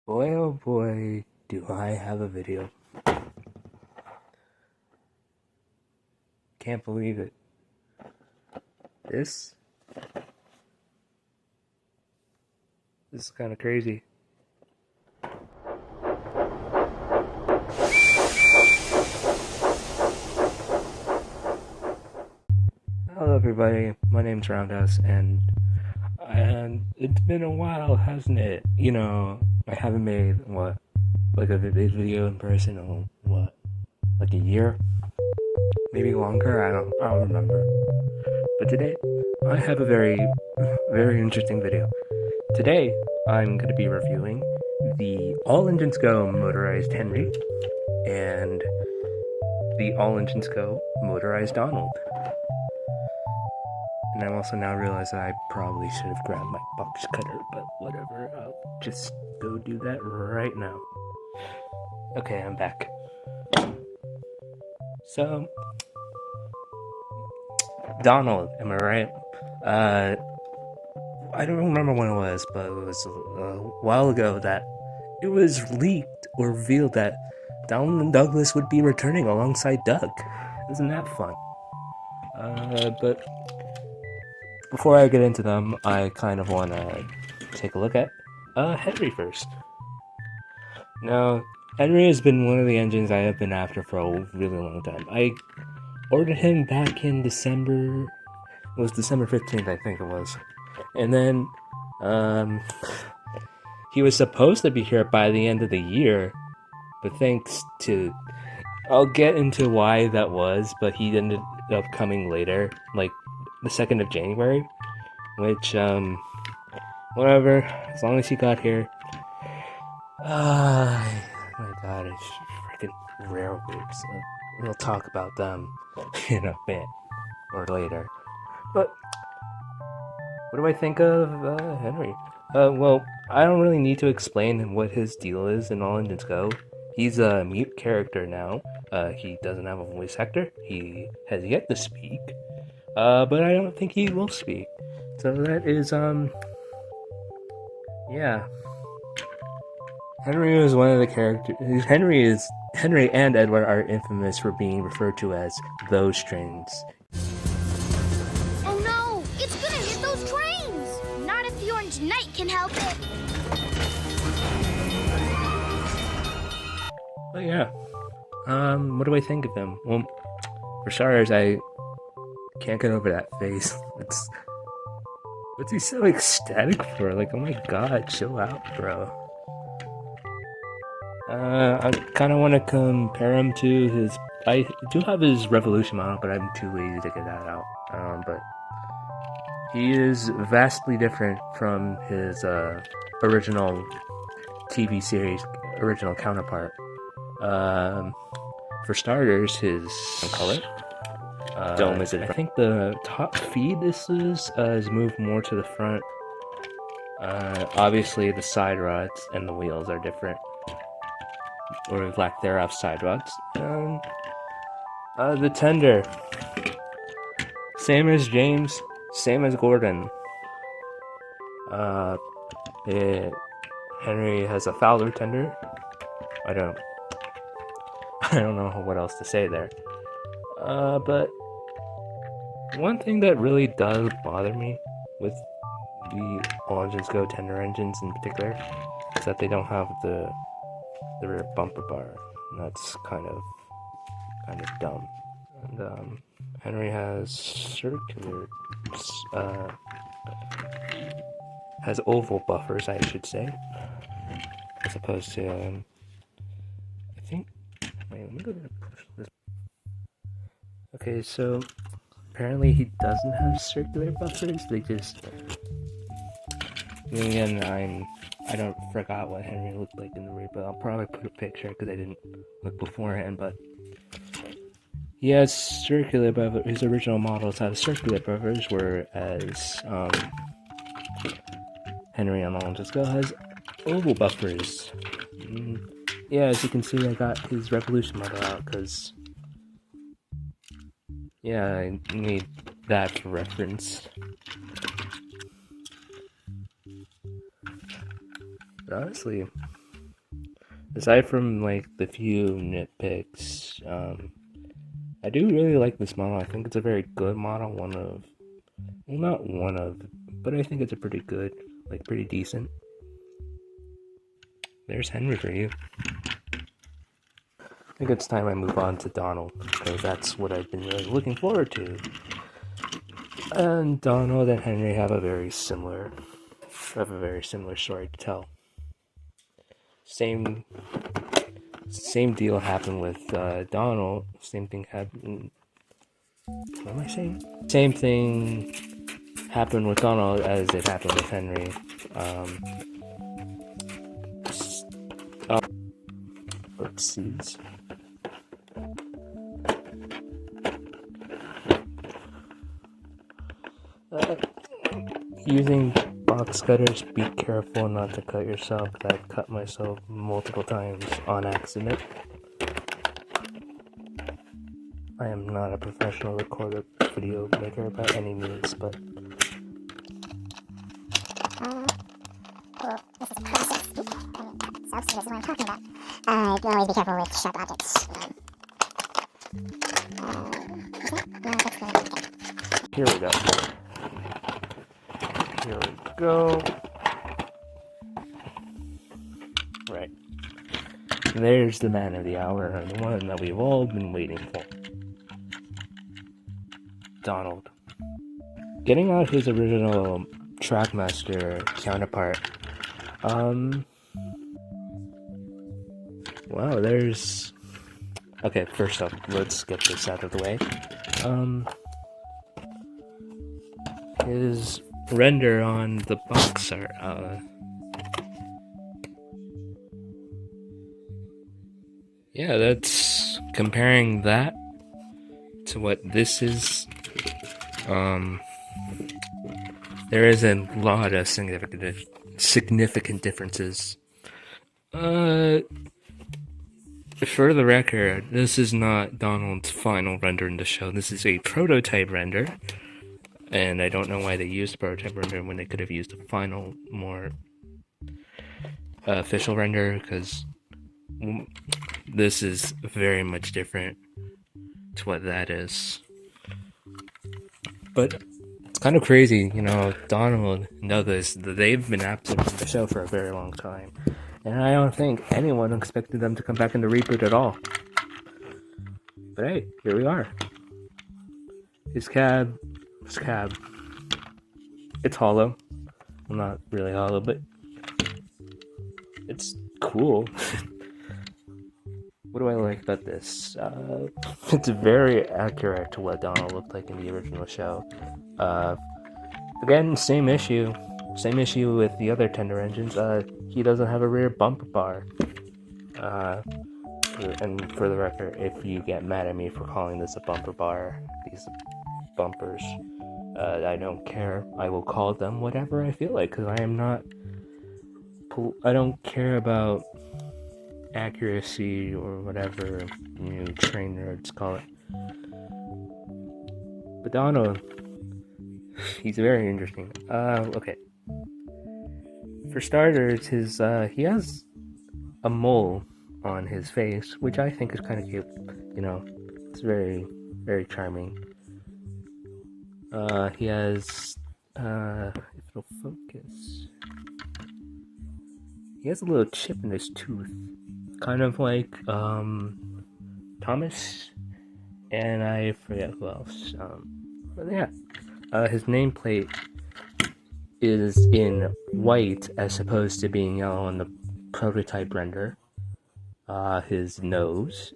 Boy, oh boy, do I have a video. Can't believe it. This is kind of crazy. Hello, everybody. My name's Roundhouse, and it's been a while, hasn't it? I haven't made like a video in person in like a year, maybe longer. I don't remember. But today, I have a very, very interesting video. Today, I'm going to be reviewing the All Engines Go Motorized Henry and the All Engines Go Motorized Donald. And I also now realize that I probably should have grabbed my box cutter, but whatever, I'll just go do that right now. Okay, I'm back. So, Donald, am I right? I don't remember when it was, but it was a while ago that it was leaked or revealed that Donald and Douglas would be returning alongside Doug. Isn't that fun? But before I get into them, I kind of want to take a look at Henry first. Now, Henry has been one of the engines I have been after for a really long time. I ordered him back in December. It was December 15th, I think it was. And then, he was supposed to be here by the end of the year, but thanks to... I'll get into why that was, but he ended up coming later, like the 2nd of January, which, whatever, as long as he got here. My god, it's freaking Rarewaves. We'll talk about them in a bit, or later. But, what do I think of, Henry? Well, I don't really need to explain what his deal is in All Engines Go. He's a mute character now. He doesn't have a voice actor. He has yet to speak. But I don't think he will speak. So that is, yeah. Henry is one of the characters. Henry and Edward are infamous for being referred to as those trains. Oh no! It's gonna hit those trains! Not if the Orange Knight can help it! But yeah. What do I think of him? Well, for starters, I can't get over that face. What's he so ecstatic for? Like, oh my god, chill out, bro. I kind of want to compare him to his... I do have his Revolution model, but I'm too lazy to get that out. But he is vastly different from his original TV series, original counterpart. For starters, his color. Dome is different. I think the top feed is moved more to the front. Obviously, the side rods and the wheels are different, or lack thereof, side rods. The tender, same as James, same as Gordon. Henry has a Fowler tender. I don't know what else to say there. But one thing that really does bother me with the All Engines Go tender engines in particular is that they don't have the rear bumper bar. And that's kind of dumb. And Henry has circular, has oval buffers, I should say, as opposed to I think. Wait, let me go ahead and push this. Okay, so apparently he doesn't have circular buffers. They just... Again, I don't forgot what Henry looked like in the rear, but I'll probably put a picture because I didn't look beforehand. But he has circular buffers. His original models had circular buffers, whereas Henry on All Engines Go has oval buffers. Yeah, as you can see, I got his Revolution model out because, yeah, I need that for reference. But honestly, aside from like the few nitpicks, I do really like this model. I think it's a very good model. Not one of, but I think it's a pretty good, like pretty decent. There's Henry for you. I think it's time I move on to Donald, because that's what I've been really looking forward to. And Donald and Henry have a very similar story to tell. Same deal happened with Donald. Same thing happened. What am I saying? Same thing happened with Donald as it happened with Henry. Oopsies. Using box cutters, be careful not to cut yourself. I've cut myself multiple times on accident. I am not a professional recorder video maker by any means, but well, this is a process. Substance is what I'm talking about. You can always be careful with sharp objects. Here we go. Right. There's the man of the hour, the one that we've all been waiting for. Donald. Getting out his original Trackmaster counterpart. Wow, there's... Okay, first off, let's get this out of the way. His render on the box art, yeah, that's comparing that to what this is. There is a lot of significant differences. For the record, this is not Donald's final render in the show. This is a prototype render. And I don't know why they used prototype render when they could have used a final, more official render, because this is very much different to what that is. But it's kind of crazy, you know, Donald and Douglas, they've been absent from the show for a very long time. And I don't think anyone expected them to come back in the reboot at all. But hey, here we are. His cab. It's hollow. Well, not really hollow, but it's cool. What do I like about this? It's very accurate to what Donald looked like in the original show. Again, same issue with the other tender engines. He doesn't have a rear bumper bar. And for the record, if you get mad at me for calling this a bumper bar, these bumpers, I don't care. I will call them whatever I feel like, because I don't care about accuracy or whatever you train nerds call it. But Donald, he's very interesting. Okay. For starters, he has a mole on his face, which I think is kind of cute. You know, it's very, very charming. He has, if it'll focus, he has a little chip in his tooth, kind of like, Thomas, and I forget who else, but yeah, his nameplate is in white as opposed to being yellow on the prototype render. His nose,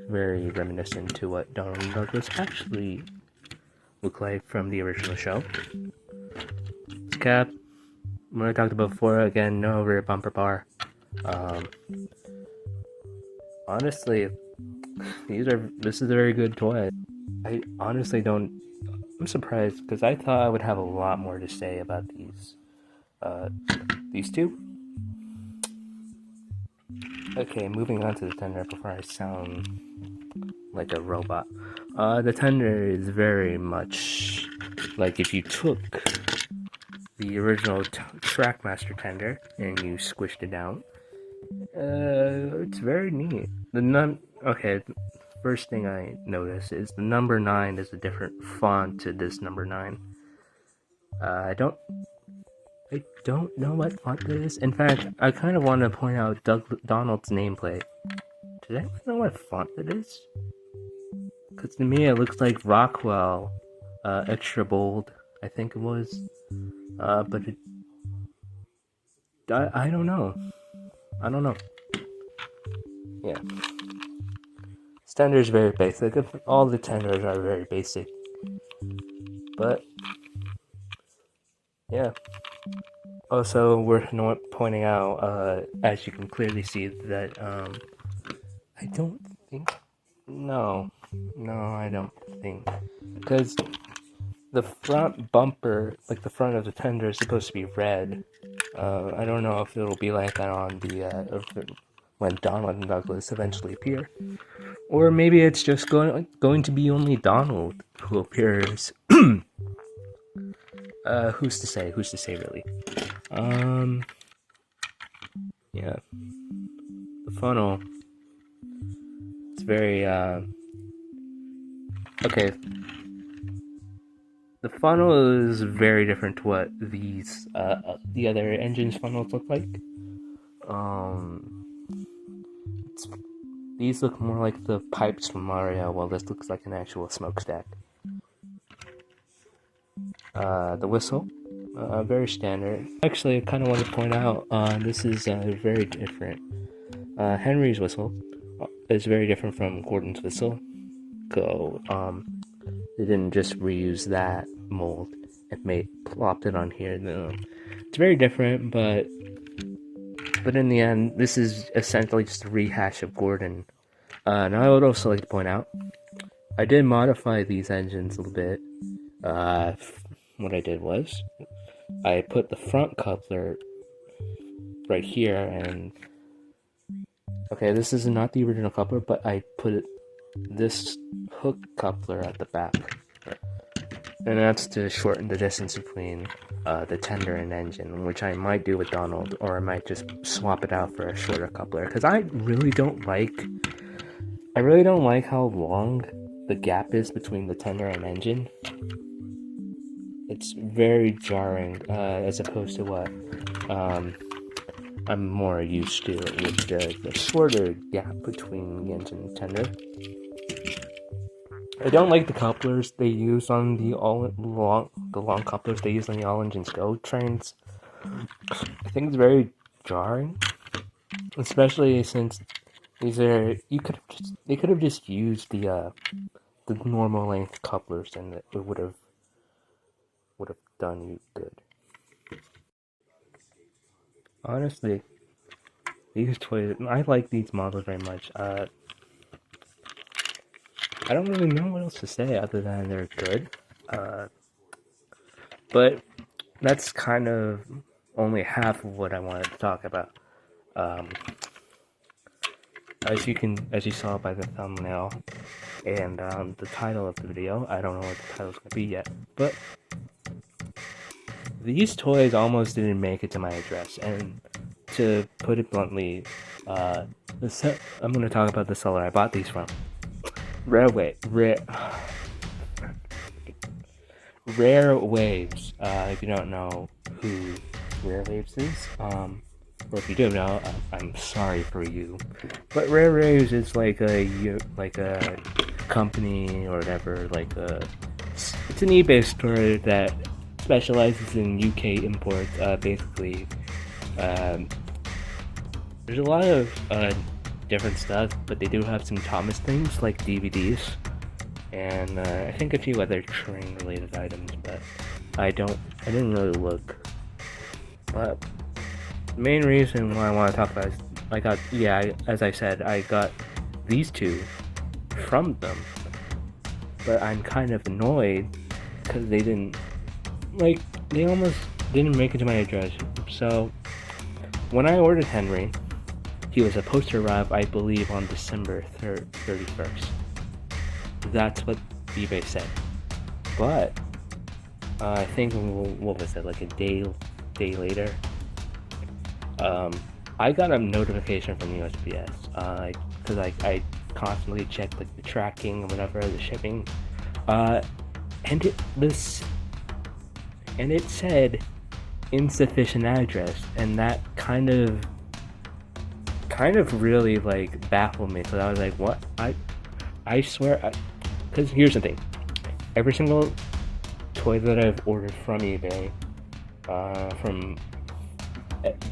very reminiscent to what Donald and Douglas actually look like from the original show. His cap, what I talked about before, again, no rear bumper bar. Honestly, this is a very good toy. I honestly don't, I'm surprised, because I thought I would have a lot more to say about these two. Okay, moving on to the tender before I sound like a robot. The tender is very much like if you took the original Trackmaster tender and you squished it down, It's very neat. Okay, first thing I notice is the number 9 is a different font to this number 9. I don't know what font that is. In fact, I kind of want to point out Donald's nameplate. Does anyone know what font that is? Because to me it looks like Rockwell, extra bold, I think it was. But I don't know. Yeah. Tender's very basic. All the tenders are very basic. But, yeah. Also, worth pointing out, as you can clearly see, that, I don't think... No, I don't think. Because the front bumper, like the front of the tender, is supposed to be red. I don't know if it'll be like that on the, when Donald and Douglas eventually appear. Or maybe it's just going to be only Donald who appears. Who's to say, really? Yeah. The funnel. It's very, okay. The funnel is very different to what these, the other engines' funnels look like. These look more like the pipes from Mario, while this looks like an actual smokestack. The whistle, very standard. Actually, I kind of want to point out, this is very different. Henry's whistle is very different from Gordon's whistle. They didn't just reuse that mold and plopped it on here. No. It's very different, but in the end, this is essentially just a rehash of Gordon. Now I would also like to point out, I did modify these engines a little bit. What I did was, I put the front coupler right here, and okay, this is not the original coupler, but I put this hook coupler at the back, and that's to shorten the distance between the tender and engine, which I might do with Donald, or I might just swap it out for a shorter coupler, because I really don't like how long the gap is between the tender and engine. It's very jarring, as opposed to what I'm more used to, with the shorter gap between the engine and tender. I don't like the couplers they use on the long couplers they use on the All Engines Go trains. I think it's very jarring, especially since they could have just used the normal length couplers, and it would have done you good. Honestly, these toys, I like these models very much. I don't really know what else to say other than they're good. But that's kind of only half of what I wanted to talk about. As you saw by the thumbnail and the title of the video, I don't know what the title's gonna be yet, but these toys almost didn't make it to my address, and to put it bluntly, I'm gonna talk about the seller I bought these from. Rarewaves. If you don't know who Rarewaves is, or if you do know, I'm sorry for you. But Rarewaves is like a company or whatever. It's an eBay store that specializes in UK imports. Basically, there's a lot of different stuff, but they do have some Thomas things like DVDs, and I think a few other train related items, but I didn't really look. But the main reason why I want to talk about is as I said, I got these two from them, but I'm kind of annoyed because they almost didn't make it to my address. So when I ordered Henry, he was supposed to arrive, I believe, on December 31st. That's what eBay said. But I think, what was it, like a day later, I got a notification from USPS, because I constantly check like the tracking or whatever, the shipping, and it said insufficient address, and that kind of really like baffled me, because I was like, what? I swear, because here's the thing, every single toy that I've ordered from eBay, from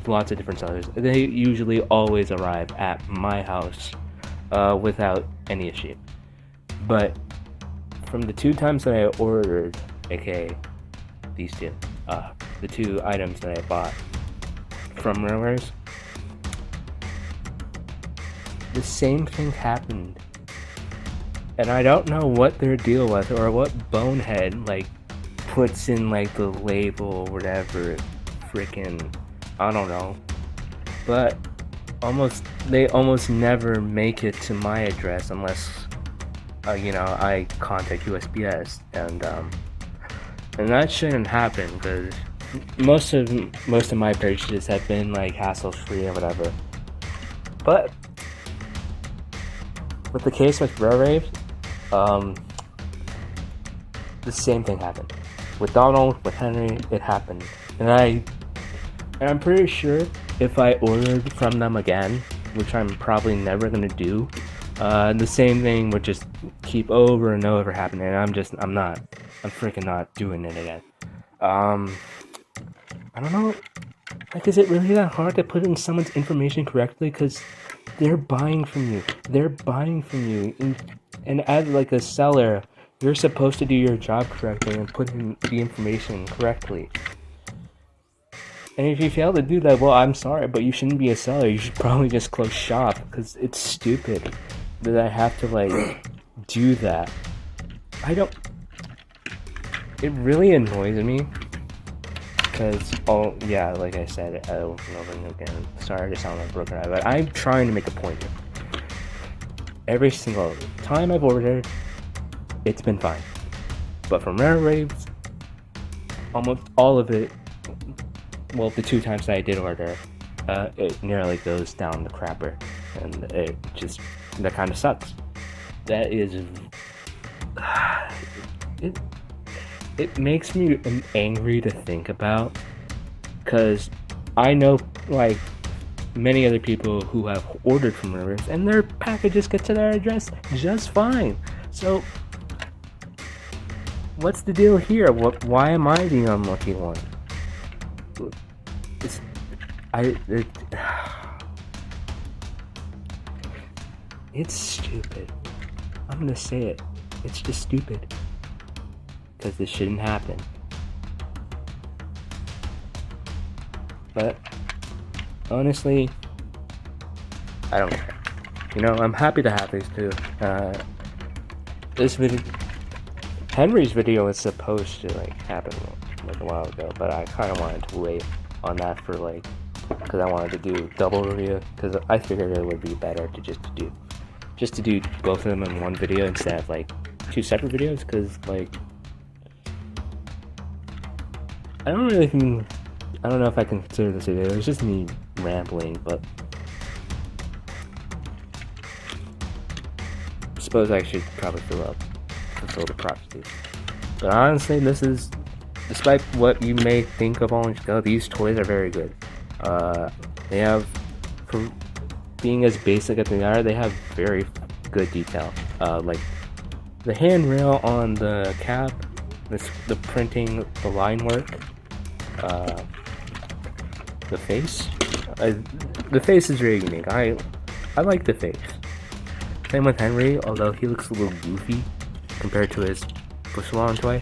lots of different sellers, they usually always arrive at my house without any issue. But from the 2 times that I ordered, aka these two, the 2 items that I bought from Rarewaves, the same thing happened. And I don't know what their deal was, or what bonehead like puts in like the label or whatever, freaking, I don't know. But they almost never make it to my address unless I contact USPS, and that shouldn't happen, because most of my purchases have been like hassle free or whatever. But with the case with Rarewaves, the same thing happened. With Donald, with Henry, it happened. And I'm pretty sure if I ordered from them again, which I'm probably never gonna do, the same thing would just keep over and over happening. I'm freaking not doing it again. I don't know, like, is it really that hard to put in someone's information correctly? Because they're buying from you, and as like a seller, you're supposed to do your job correctly and put in the information correctly. And if you fail to do that, well, I'm sorry, but you shouldn't be a seller. You should probably just close shop, because it's stupid that I have to like do that. It really annoys me, because, like I said, over and over again, sorry to sound like a broken eye, but I'm trying to make a point here. Every single time I've ordered, it's been fine. But from Rarewaves, almost all of it, well, the 2 times that I did order, it nearly goes down the crapper, and that kind of sucks. That is, it makes me angry to think about, because I know, like, many other people who have ordered from Rarewaves, and their packages get to their address just fine. So, what's the deal here? Why am I the unlucky one? It's stupid. I'm gonna say it. It's just stupid. Because this shouldn't happen. But honestly, I don't care. I'm happy to have these 2. This video, Henry's video was supposed to like happen like a while ago, but I kind of wanted to wait on that for because I wanted to do double review, because I figured it would be better to just to do both of them in one video instead of like 2 separate videos, because like I don't know if I can consider this a video. It's just me rambling, but I suppose I should probably fulfill the prophecy. But honestly, this is, despite what you may think of Orange Go, these toys are very good. They have, for being as basic as they are, they have very good detail. Like the handrail on the cap, the printing, the line work, the face. The face is very unique. I like the face. Same with Henry, although he looks a little goofy compared to his Push Along toy.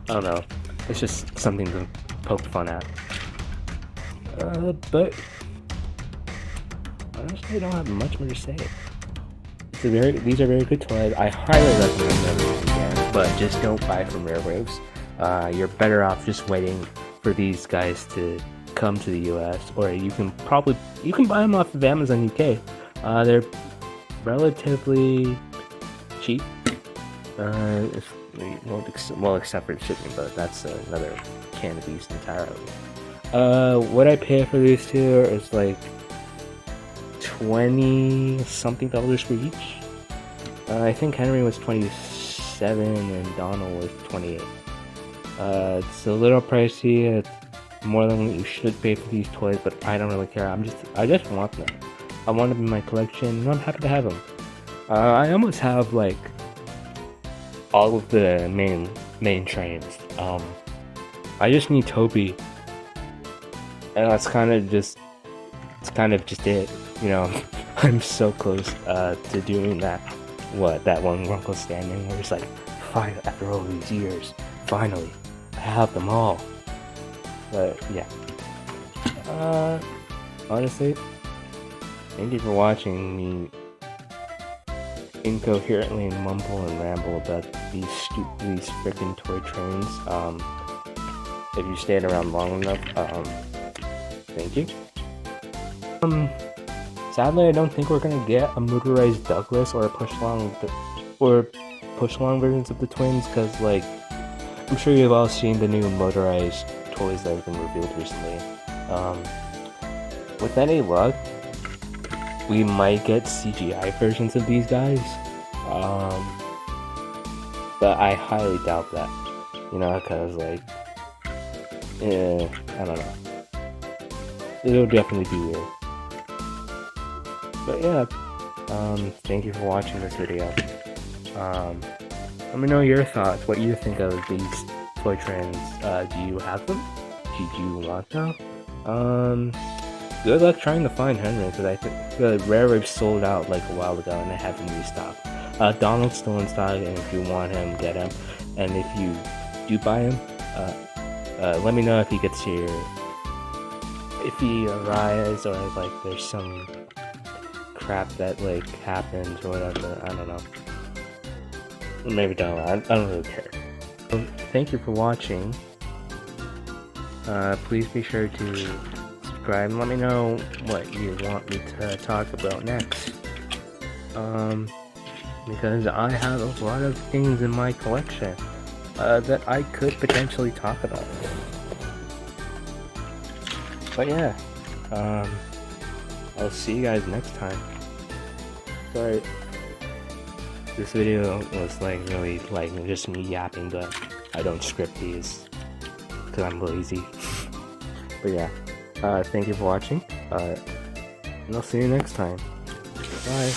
I don't know. It's just something to poke fun at. But honestly, I don't have much more to say. These are very good toys. I highly recommend them if you can, but just don't buy from Rarewaves. You're better off just waiting for these guys to come to the US, or you can buy them off of Amazon UK. They're relatively cheap. Except for shipping, but that's another can of beast entirely. What I pay for these 2 is like $20 something for each. I think Henry was 27 and Donald was 28. It's a little pricey. It's more than what you should pay for these toys, but I don't really care. I just want them. I want them in my collection, and I'm happy to have them. I almost have like all of the main trains. I just need Toby, and that's kind of just it. You know, I'm so close to doing that. That one Runkle Standing, where it's like, finally, after all these years, finally, I have them all. But yeah, honestly, thank you for watching me incoherently mumble and ramble about these freaking toy trains. If you stayed around long enough, thank you. Sadly, I don't think we're gonna get a motorized Douglas or a push along versions of the twins, because like, I'm sure you've all seen the new motorized toys that have been revealed recently. With any luck, we might get CGI versions of these guys, but I highly doubt that, you know, because like, I don't know, it'll definitely be weird. But yeah, thank you for watching this video. Let me know your thoughts, what you think of these toy trains. Do you have them? Did you want them? Good luck trying to find Henry, because I think the Rarewaves sold out like a while ago and they haven't restocked. Donald's still in stock, and if you want him, get him. And if you do buy him, let me know if he gets here, if he arrives, or like there's some crap that like happens or whatever. I don't know. Maybe don't. I don't really care. So, thank you for watching. Please be sure to subscribe and let me know what you want me to talk about next. Because I have a lot of things in my collection that I could potentially talk about. But yeah, I'll see you guys next time. Sorry, this video was like really like just me yapping, but I don't script these because I'm lazy. But yeah, thank you for watching, and I'll see you next time. Bye.